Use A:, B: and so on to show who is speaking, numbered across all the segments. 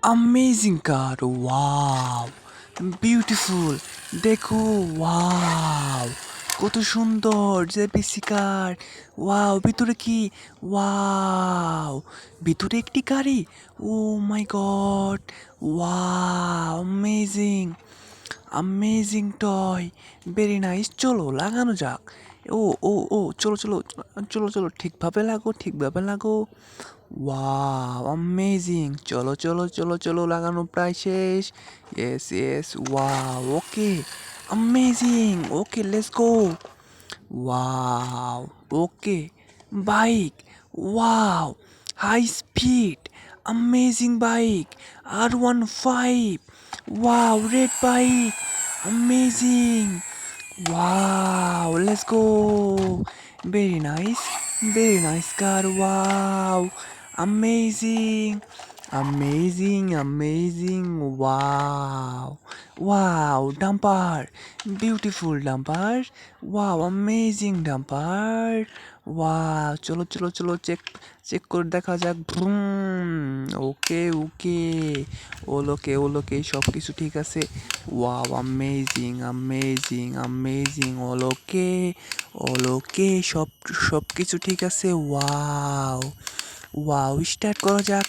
A: amazing car wow beautiful দেখো wow কত সুন্দর জেপিসি কার ওয়াও ভিতরে কি ওয়াও ভিতরে একটি গাড়ি oh my god wow amazing amazing toy very nice চলো লাগানো যাক ও ও ও চলো চলো চলো চলো ঠিকভাবে লাগো ঠিকভাবে লাগো ওয়াও অ্যামেজিং চলো চলো চলো চলো লাগানো প্রায় শেষ yes yes wow okay amazing okay let's go wow okay bike wow high speed amazing bike R15 wow red bike amazing wow let's go very nice car wow amazing amazing amazing wow wow dumper beautiful dumper wow amazing dumper wow চলো চলো চলো check check করে দেখা যাক ওকে ওকে ওলোকে সব কিছু ঠিক আছে ওয়াও অ্যামেজিং অ্যামেজিং অ্যামেজিং ওলোকে সব কিছু ঠিক আছে ওয়াও ওয়াও স্টার্ট করা যাক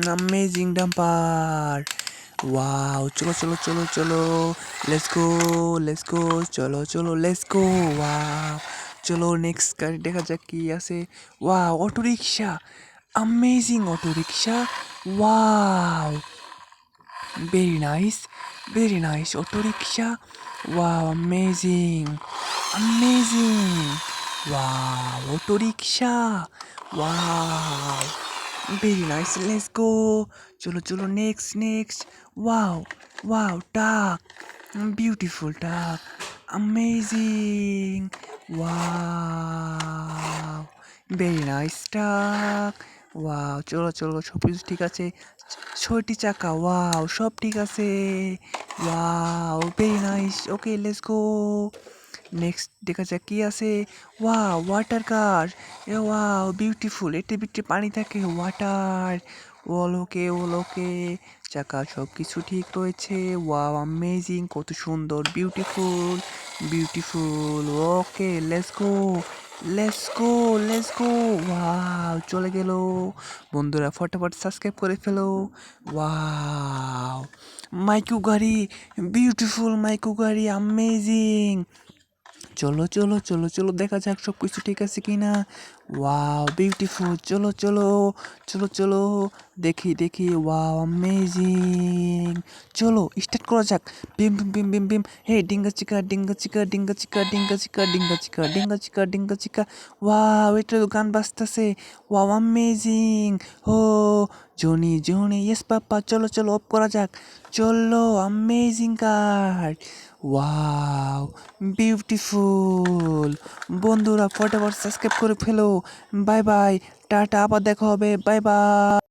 A: অ্যামেজিং ডাম্পার ওয়াও চলো চলো চলো চলো লেটস গো চলো চলো লেটস গো ওয়াও চলো নেক্সট গাড়ি দেখা যাক কি আছে wow auto rickshaw amazing auto rickshaw wow very nice auto rickshaw wow amazing wow auto rickshaw wow very nice let's go cholo cholo next wow duck beautiful duck amazing wow very nice duck wow চলো চলো সব কিছু ঠিক আছে ছয়টি চাকা wow সব ঠিক আছে wow very nice okay let's go next দেখা যাক কি আছে ওয়াও ওয়াটার কার এ ওয়াও বিউটিফুল এতে ভিতরে পানি থাকে ওয়াটার ওলোকে চাকা সব কিছু ঠিক রয়েছে ওয়াও অ্যামেজিং কত সুন্দর beautiful okay let's go wow চলে গেল বন্ধুরা ফটাফট সাবস্ক্রাইব করে ফেলো ওয়াও মাইকু গাড়ি বিউটিফুল মাইকু গাড়ি অ্যামেজিং চলো চলো চলো চলো দেখা যাক সব কিছু ঠিক আছে কি না ওয়াও বিউটিফুল চলো চলো চলো চলো দেখি ওয়াও অ্যামেজিং চলো স্টার্ট করা যাক বিম হে ডিঙ্গা চিকা ওয়াও এটা তো গান বাজতেছে ওয়াও অ্যামেজিং হো জনি ইয়েস পাপা চলো চলো অফ করা যাক চলো অ্যামেজিং কার ওয়াও বিউটিফুল বন্ধুরা ফটাফট সাবস্ক্রাইব করে ফেলো বাই বাই টাটা আবার দেখা হবে বাই বাই